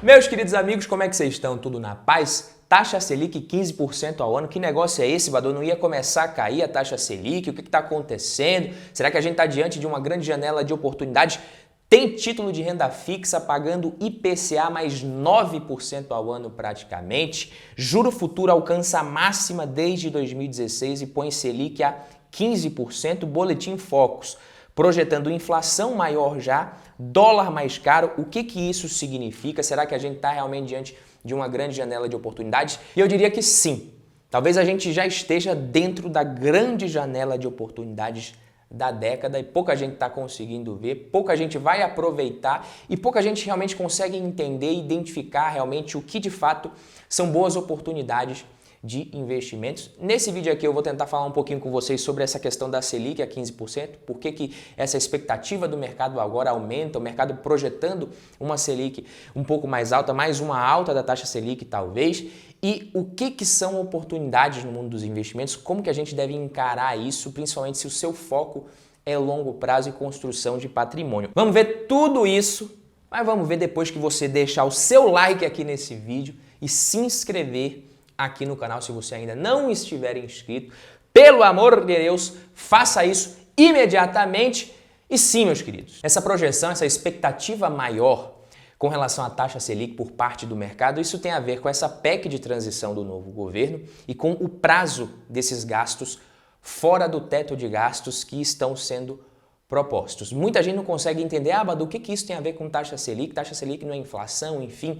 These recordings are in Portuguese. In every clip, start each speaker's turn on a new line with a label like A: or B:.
A: Meus queridos amigos, como é que vocês estão? Tudo na paz? Taxa Selic 15% ao ano, que negócio é esse, Bador? Não ia começar a cair a taxa Selic? O que está acontecendo? Será que a gente está diante de uma grande janela de oportunidades? Tem título de renda fixa pagando IPCA mais 9% ao ano praticamente. Juro futuro alcança a máxima desde 2016 e põe Selic a 15%. Boletim Focus projetando inflação maior já, dólar mais caro. O que isso significa? Será que a gente está realmente diante de uma grande janela de oportunidades? E eu diria que sim. Talvez a gente já esteja dentro da grande janela de oportunidades da década e pouca gente está conseguindo ver, pouca gente vai aproveitar e pouca gente realmente consegue entender e identificar realmente o que de fato são boas oportunidades de investimentos. Nesse vídeo aqui eu vou tentar falar um pouquinho com vocês sobre essa questão da Selic a 15%, por que essa expectativa do mercado agora aumenta, o mercado projetando uma Selic um pouco mais alta, mais uma alta da taxa Selic talvez, e o que são oportunidades no mundo dos investimentos, como que a gente deve encarar isso, principalmente se o seu foco é longo prazo e construção de patrimônio. Vamos ver tudo isso, mas vamos ver depois que você deixar o seu like aqui nesse vídeo e se inscrever aqui no canal se você ainda não estiver inscrito. Pelo amor de Deus, faça isso imediatamente. E sim, meus queridos, essa projeção, essa expectativa maior com relação à taxa Selic por parte do mercado, isso tem a ver com essa PEC de transição do novo governo e com o prazo desses gastos fora do teto de gastos que estão sendo propostos. Muita gente não consegue entender, Badu, o que isso tem a ver com taxa Selic? Taxa Selic não é inflação, enfim.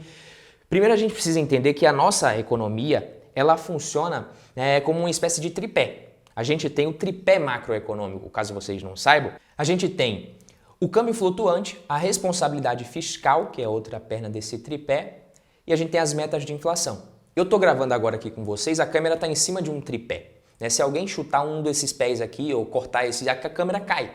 A: Primeiro a gente precisa entender que a nossa economia, ela funciona como uma espécie de tripé. A gente tem o tripé macroeconômico, caso vocês não saibam. A gente tem o câmbio flutuante, a responsabilidade fiscal, que é outra perna desse tripé, e a gente tem as metas de inflação. Eu estou gravando agora aqui com vocês, a câmera está em cima de um tripé. Se alguém chutar um desses pés aqui ou cortar esse, a câmera cai.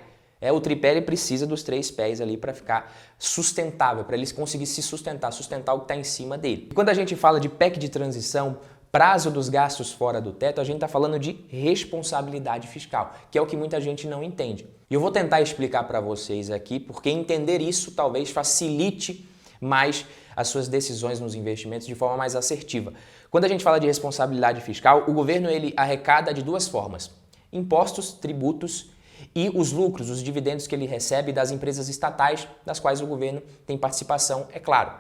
A: O tripé ele precisa dos 3 pés ali para ficar sustentável, para ele conseguir se sustentar o que está em cima dele. E quando a gente fala de PEC de transição, prazo dos gastos fora do teto, a gente está falando de responsabilidade fiscal, que é o que muita gente não entende. E eu vou tentar explicar para vocês aqui, porque entender isso talvez facilite mais as suas decisões nos investimentos de forma mais assertiva. Quando a gente fala de responsabilidade fiscal, o governo ele arrecada de 2 formas: impostos, tributos e os lucros, os dividendos que ele recebe das empresas estatais, das quais o governo tem participação, é claro.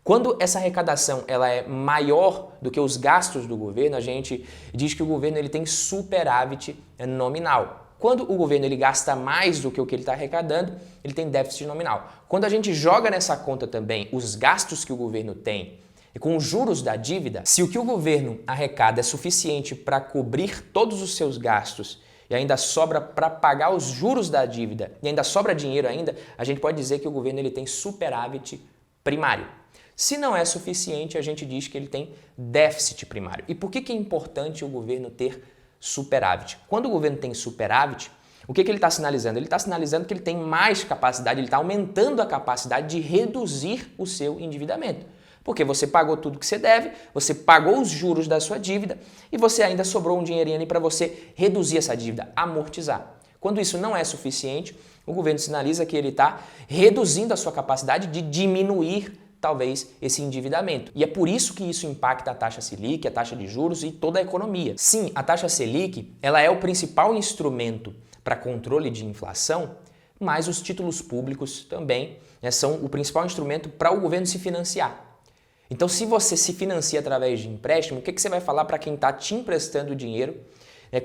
A: Quando essa arrecadação ela é maior do que os gastos do governo, a gente diz que o governo ele tem superávit nominal. Quando o governo ele gasta mais do que o que ele está arrecadando, ele tem déficit nominal. Quando a gente joga nessa conta também os gastos que o governo tem e com os juros da dívida, se o que o governo arrecada é suficiente para cobrir todos os seus gastos e ainda sobra para pagar os juros da dívida e ainda sobra dinheiro ainda, a gente pode dizer que o governo ele tem superávit primário. Se não é suficiente, a gente diz que ele tem déficit primário. E por que é importante o governo ter superávit? Quando o governo tem superávit, o que ele está sinalizando? Ele está sinalizando que ele tem mais capacidade, ele está aumentando a capacidade de reduzir o seu endividamento. Porque você pagou tudo que você deve, você pagou os juros da sua dívida e você ainda sobrou um dinheirinho ali para você reduzir essa dívida, amortizar. Quando isso não é suficiente, o governo sinaliza que ele está reduzindo a sua capacidade de diminuir talvez esse endividamento. E é por isso que isso impacta a taxa Selic, a taxa de juros e toda a economia. Sim, a taxa Selic ela é o principal instrumento para controle de inflação, mas os títulos públicos também são o principal instrumento para o governo se financiar. Então, se você se financia através de empréstimo, o que você vai falar para quem está te emprestando dinheiro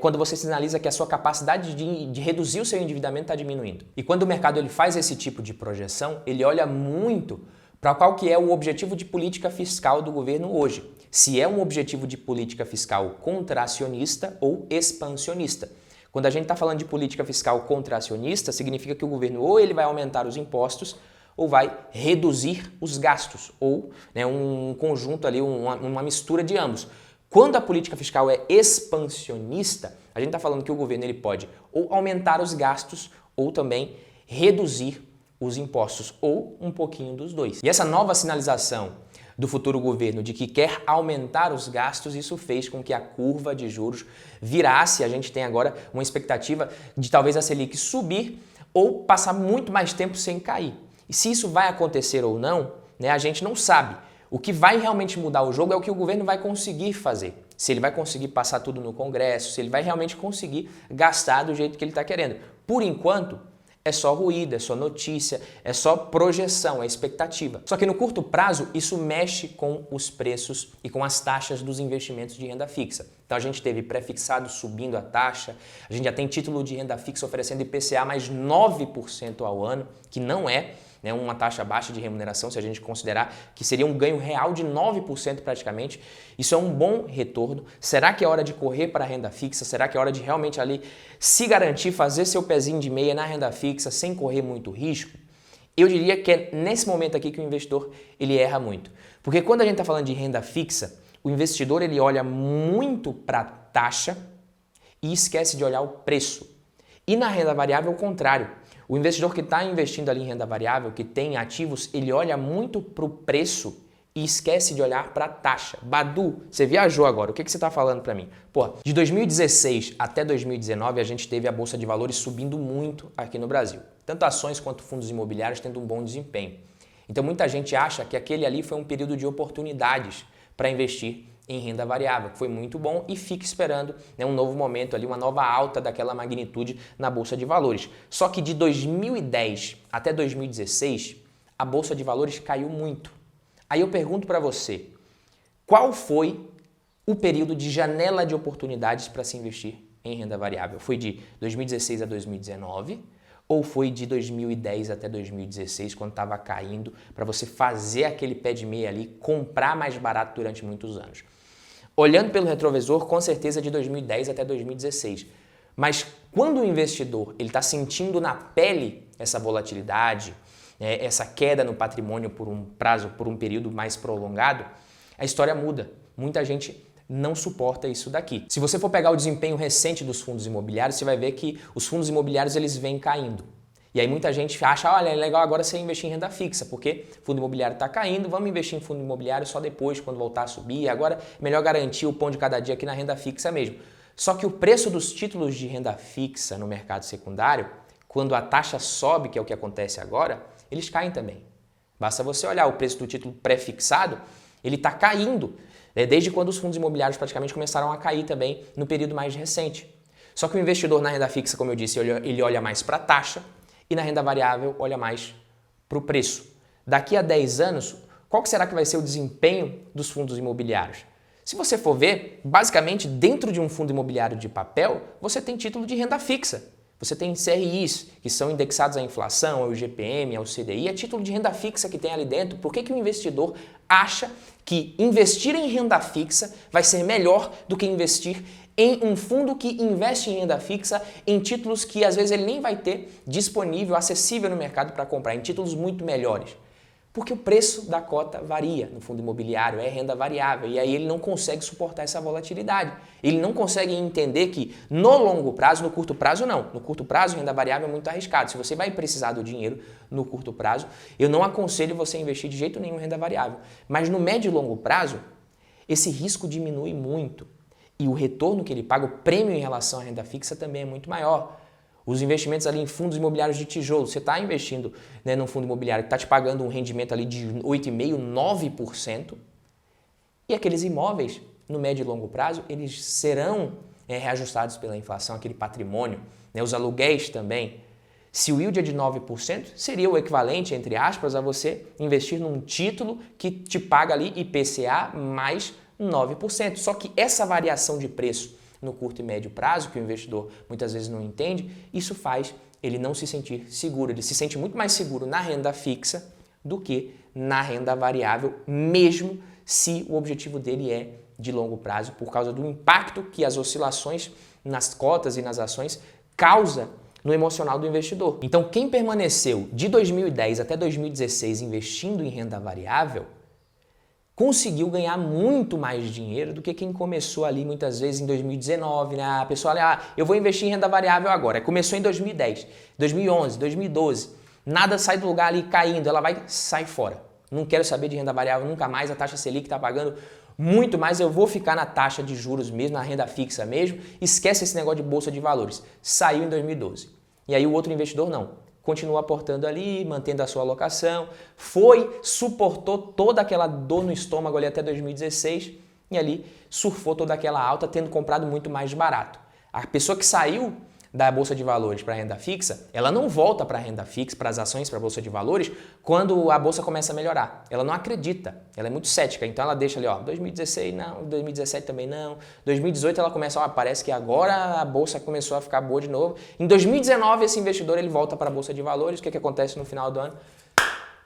A: quando você sinaliza que a sua capacidade de reduzir o seu endividamento está diminuindo? E quando o mercado ele faz esse tipo de projeção, ele olha muito para qual que é o objetivo de política fiscal do governo hoje. Se é um objetivo de política fiscal contracionista ou expansionista. Quando a gente está falando de política fiscal contracionista, significa que o governo ou ele vai aumentar os impostos ou vai reduzir os gastos, ou um conjunto ali, uma mistura de ambos. Quando a política fiscal é expansionista, a gente está falando que o governo ele pode ou aumentar os gastos ou também reduzir os impostos, ou um pouquinho dos dois. E essa nova sinalização do futuro governo de que quer aumentar os gastos, isso fez com que a curva de juros virasse. A gente tem agora uma expectativa de talvez a Selic subir ou passar muito mais tempo sem cair. E se isso vai acontecer ou não, a gente não sabe. O que vai realmente mudar o jogo é o que o governo vai conseguir fazer. Se ele vai conseguir passar tudo no Congresso, se ele vai realmente conseguir gastar do jeito que ele está querendo. Por enquanto, é só ruído, é só notícia, é só projeção, é expectativa. Só que no curto prazo, isso mexe com os preços e com as taxas dos investimentos de renda fixa. Então a gente teve pré-fixado subindo a taxa, a gente já tem título de renda fixa oferecendo IPCA mais 9% ao ano, que não é uma taxa baixa de remuneração, se a gente considerar que seria um ganho real de 9% praticamente. Isso é um bom retorno. Será que é hora de correr para a renda fixa? Será que é hora de realmente ali se garantir, fazer seu pezinho de meia na renda fixa sem correr muito risco? Eu diria que é nesse momento aqui que o investidor ele erra muito. Porque quando a gente está falando de renda fixa, o investidor ele olha muito para a taxa e esquece de olhar o preço. E na renda variável, o contrário. O investidor que está investindo ali em renda variável, que tem ativos, ele olha muito para o preço e esquece de olhar para a taxa. Badu, você viajou agora, o que você está falando para mim? Pô, de 2016 até 2019 a gente teve a Bolsa de Valores subindo muito aqui no Brasil. Tanto ações quanto fundos imobiliários tendo um bom desempenho. Então muita gente acha que aquele ali foi um período de oportunidades para investir em renda variável, que foi muito bom e fica esperando um novo momento ali, uma nova alta daquela magnitude na Bolsa de Valores. Só que de 2010 até 2016, a Bolsa de Valores caiu muito. Aí eu pergunto para você, qual foi o período de janela de oportunidades para se investir em renda variável? Foi de 2016 a 2019 ou foi de 2010 até 2016, quando estava caindo, para você fazer aquele pé de meia ali, comprar mais barato durante muitos anos? Olhando pelo retrovisor, com certeza de 2010 até 2016. Mas quando o investidor está sentindo na pele essa volatilidade, essa queda no patrimônio por um período mais prolongado, a história muda. Muita gente não suporta isso daqui. Se você for pegar o desempenho recente dos fundos imobiliários, você vai ver que os fundos imobiliários eles vêm caindo. E aí muita gente acha, olha, é legal agora você investir em renda fixa, porque o fundo imobiliário está caindo, vamos investir em fundo imobiliário só depois, quando voltar a subir. Agora é melhor garantir o pão de cada dia aqui na renda fixa mesmo. Só que o preço dos títulos de renda fixa no mercado secundário, quando a taxa sobe, que é o que acontece agora, eles caem também. Basta você olhar o preço do título pré-fixado, ele está caindo, desde quando os fundos imobiliários praticamente começaram a cair também no período mais recente. Só que o investidor na renda fixa, como eu disse, ele olha mais para a taxa, e na renda variável olha mais para o preço. Daqui a 10 anos, qual que será que vai ser o desempenho dos fundos imobiliários? Se você for ver, basicamente dentro de um fundo imobiliário de papel, você tem título de renda fixa. Você tem CRIs, que são indexados à inflação, ao IGPM, ao CDI, é título de renda fixa que tem ali dentro. Por que o investidor acha que investir em renda fixa vai ser melhor do que investir em um fundo que investe em renda fixa, em títulos que às vezes ele nem vai ter disponível, acessível no mercado para comprar, em títulos muito melhores? Porque o preço da cota varia no fundo imobiliário, é renda variável, e aí ele não consegue suportar essa volatilidade. Ele não consegue entender que no longo prazo, no curto prazo não. No curto prazo, renda variável é muito arriscado. Se você vai precisar do dinheiro no curto prazo, eu não aconselho você a investir de jeito nenhum em renda variável. Mas no médio e longo prazo, esse risco diminui muito. E o retorno que ele paga, o prêmio em relação à renda fixa também é muito maior. Os investimentos ali em fundos imobiliários de tijolo, você está investindo num fundo imobiliário que está te pagando um rendimento ali de 8,5%, 9%, e aqueles imóveis, no médio e longo prazo, eles serão reajustados pela inflação, aquele patrimônio, os aluguéis também. Se o yield é de 9%, seria o equivalente, entre aspas, a você investir num título que te paga ali IPCA mais 9%. Só que essa variação de preço no curto e médio prazo, que o investidor muitas vezes não entende, isso faz ele não se sentir seguro. Ele se sente muito mais seguro na renda fixa do que na renda variável, mesmo se o objetivo dele é de longo prazo, por causa do impacto que as oscilações nas cotas e nas ações causa no emocional do investidor. Então, quem permaneceu de 2010 até 2016 investindo em renda variável, conseguiu ganhar muito mais dinheiro do que quem começou ali muitas vezes em 2019, né? A pessoa olha, eu vou investir em renda variável agora. Começou em 2010, 2011, 2012. Nada sai do lugar ali caindo, ela vai sair fora. Não quero saber de renda variável nunca mais, a taxa Selic está pagando muito mais, eu vou ficar na taxa de juros mesmo, na renda fixa mesmo. Esquece esse negócio de bolsa de valores. Saiu em 2012. E aí o outro investidor não. continuou aportando ali, mantendo a sua alocação, suportou toda aquela dor no estômago ali até 2016 e ali surfou toda aquela alta, tendo comprado muito mais barato. A pessoa que saiu da Bolsa de Valores para a renda fixa, ela não volta para a renda fixa, para as ações, para a Bolsa de Valores, quando a Bolsa começa a melhorar. Ela não acredita, ela é muito cética, então ela deixa ali, 2016 não, 2017 também não, 2018 ela começa, parece que agora a Bolsa começou a ficar boa de novo. Em 2019 esse investidor ele volta para a Bolsa de Valores, o que acontece no final do ano?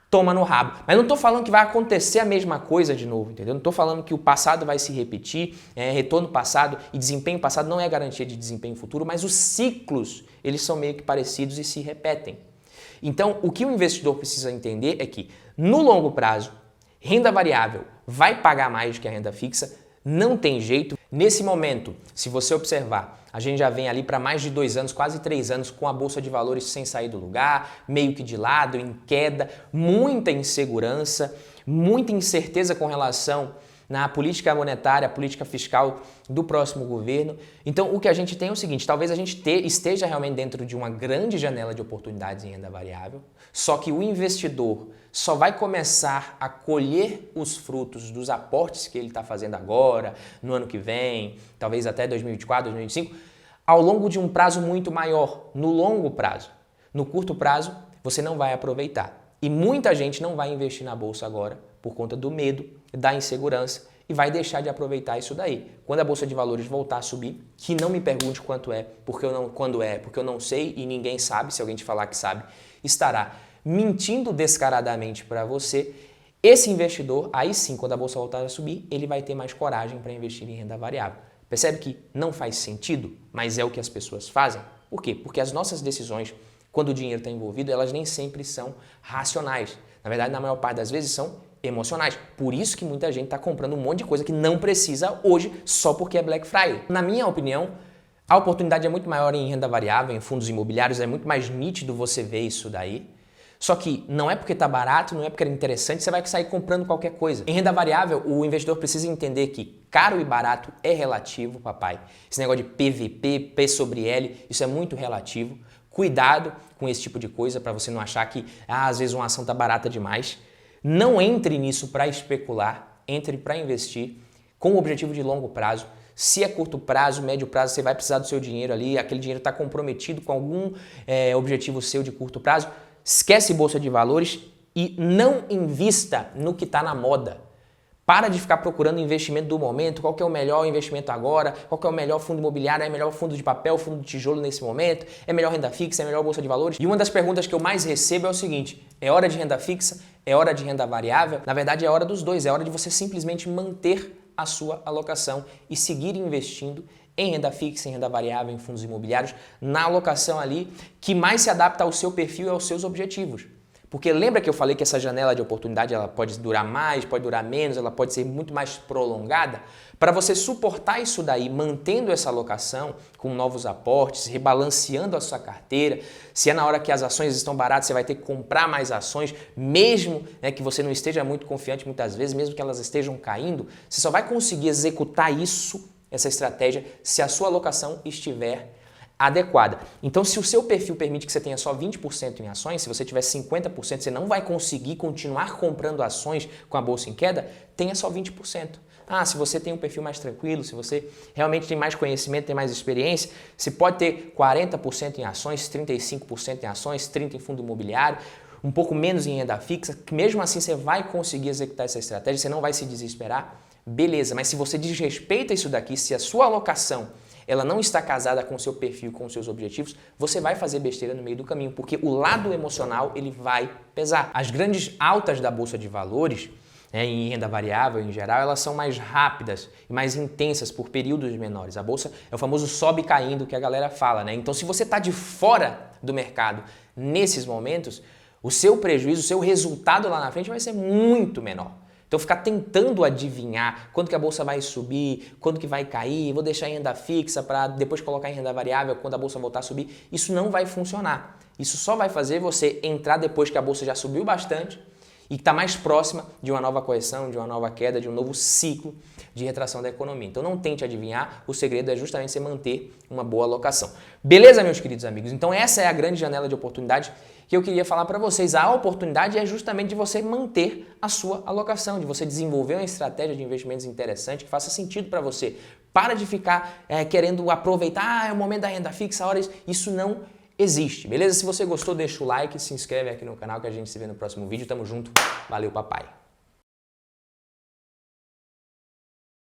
A: Toma no rabo. Mas não estou falando que vai acontecer a mesma coisa de novo, entendeu? Não estou falando que o passado vai se repetir, retorno passado e desempenho passado não é garantia de desempenho futuro, mas os ciclos, eles são meio que parecidos e se repetem. Então, o que o investidor precisa entender é que, no longo prazo, renda variável vai pagar mais do que a renda fixa, não tem jeito. Nesse momento, se você observar, a gente já vem ali para mais de 2 anos, quase 3 anos, com a Bolsa de Valores sem sair do lugar, meio que de lado, em queda, muita insegurança, muita incerteza com relação na política monetária, política fiscal do próximo governo. Então, o que a gente tem é o seguinte, talvez a gente esteja realmente dentro de uma grande janela de oportunidades em renda variável, só que o investidor só vai começar a colher os frutos dos aportes que ele está fazendo agora, no ano que vem, talvez até 2024, 2025, ao longo de um prazo muito maior, no longo prazo. No curto prazo, você não vai aproveitar. E muita gente não vai investir na bolsa agora por conta do medo, da insegurança e vai deixar de aproveitar isso daí. Quando a Bolsa de Valores voltar a subir, que não me pergunte quanto é, porque eu não sei e ninguém sabe, se alguém te falar que sabe, estará mentindo descaradamente para você. Esse investidor, aí sim, quando a Bolsa voltar a subir, ele vai ter mais coragem para investir em renda variável. Percebe que não faz sentido, mas é o que as pessoas fazem? Por quê? Porque as nossas decisões, quando o dinheiro está envolvido, elas nem sempre são racionais. Na verdade, na maior parte das vezes são emocionais. Por isso que muita gente está comprando um monte de coisa que não precisa hoje só porque é Black Friday. Na minha opinião, a oportunidade é muito maior em renda variável, em fundos imobiliários, é muito mais nítido você ver isso daí. Só que não é porque está barato, não é porque é interessante, você vai sair comprando qualquer coisa. Em renda variável, o investidor precisa entender que caro e barato é relativo, papai. Esse negócio de PVP, P sobre L, isso é muito relativo. Cuidado com esse tipo de coisa para você não achar que às vezes uma ação está barata demais. Não entre nisso para especular, entre para investir com o objetivo de longo prazo. Se é curto prazo, médio prazo, você vai precisar do seu dinheiro ali, aquele dinheiro está comprometido com algum objetivo seu de curto prazo, esquece Bolsa de Valores e não invista no que está na moda. Para de ficar procurando investimento do momento, qual que é o melhor investimento agora, qual que é o melhor fundo imobiliário, é melhor fundo de papel, fundo de tijolo nesse momento, é melhor renda fixa, é melhor Bolsa de Valores. E uma das perguntas que eu mais recebo é o seguinte, é hora de renda fixa, é hora de renda variável? Na verdade é hora dos dois, é hora de você simplesmente manter a sua alocação e seguir investindo em renda fixa, em renda variável, em fundos imobiliários, na alocação ali que mais se adapta ao seu perfil e aos seus objetivos. Porque lembra que eu falei que essa janela de oportunidade ela pode durar mais, pode durar menos, ela pode ser muito mais prolongada? Para você suportar isso daí, mantendo essa alocação com novos aportes, rebalanceando a sua carteira, se é na hora que as ações estão baratas, você vai ter que comprar mais ações, mesmo que você não esteja muito confiante muitas vezes, mesmo que elas estejam caindo, você só vai conseguir executar isso, essa estratégia, se a sua alocação estiver adequada. Então, se o seu perfil permite que você tenha só 20% em ações, se você tiver 50%, você não vai conseguir continuar comprando ações com a bolsa em queda, tenha só 20%. Se você tem um perfil mais tranquilo, se você realmente tem mais conhecimento, tem mais experiência, você pode ter 40% em ações, 35% em ações, 30% em fundo imobiliário, um pouco menos em renda fixa, que mesmo assim você vai conseguir executar essa estratégia, você não vai se desesperar, beleza, mas se você desrespeita isso daqui, se a sua alocação ela não está casada com o seu perfil, com os seus objetivos, você vai fazer besteira no meio do caminho, porque o lado emocional ele vai pesar. As grandes altas da Bolsa de Valores, em renda variável em geral, elas são mais rápidas e mais intensas por períodos menores. A Bolsa é o famoso sobe caindo que a galera fala, né? Então, se você está de fora do mercado nesses momentos, o seu prejuízo, o seu resultado lá na frente vai ser muito menor. Então ficar tentando adivinhar quando que a bolsa vai subir, quando que vai cair, vou deixar em renda fixa para depois colocar em renda variável quando a bolsa voltar a subir, isso não vai funcionar. Isso só vai fazer você entrar depois que a bolsa já subiu bastante e está mais próxima de uma nova correção, de uma nova queda, de um novo ciclo de retração da economia. Então não tente adivinhar, o segredo é justamente você manter uma boa alocação. Beleza, meus queridos amigos? Então essa é a grande janela de oportunidade que eu queria falar para vocês. A oportunidade é justamente de você manter a sua alocação, de você desenvolver uma estratégia de investimentos interessante que faça sentido para você. Para de ficar querendo aproveitar, é o momento da renda fixa, horas, isso não existe, beleza? Se você gostou, deixa o like, se inscreve aqui no canal que a gente se vê no próximo vídeo. Tamo junto, valeu papai!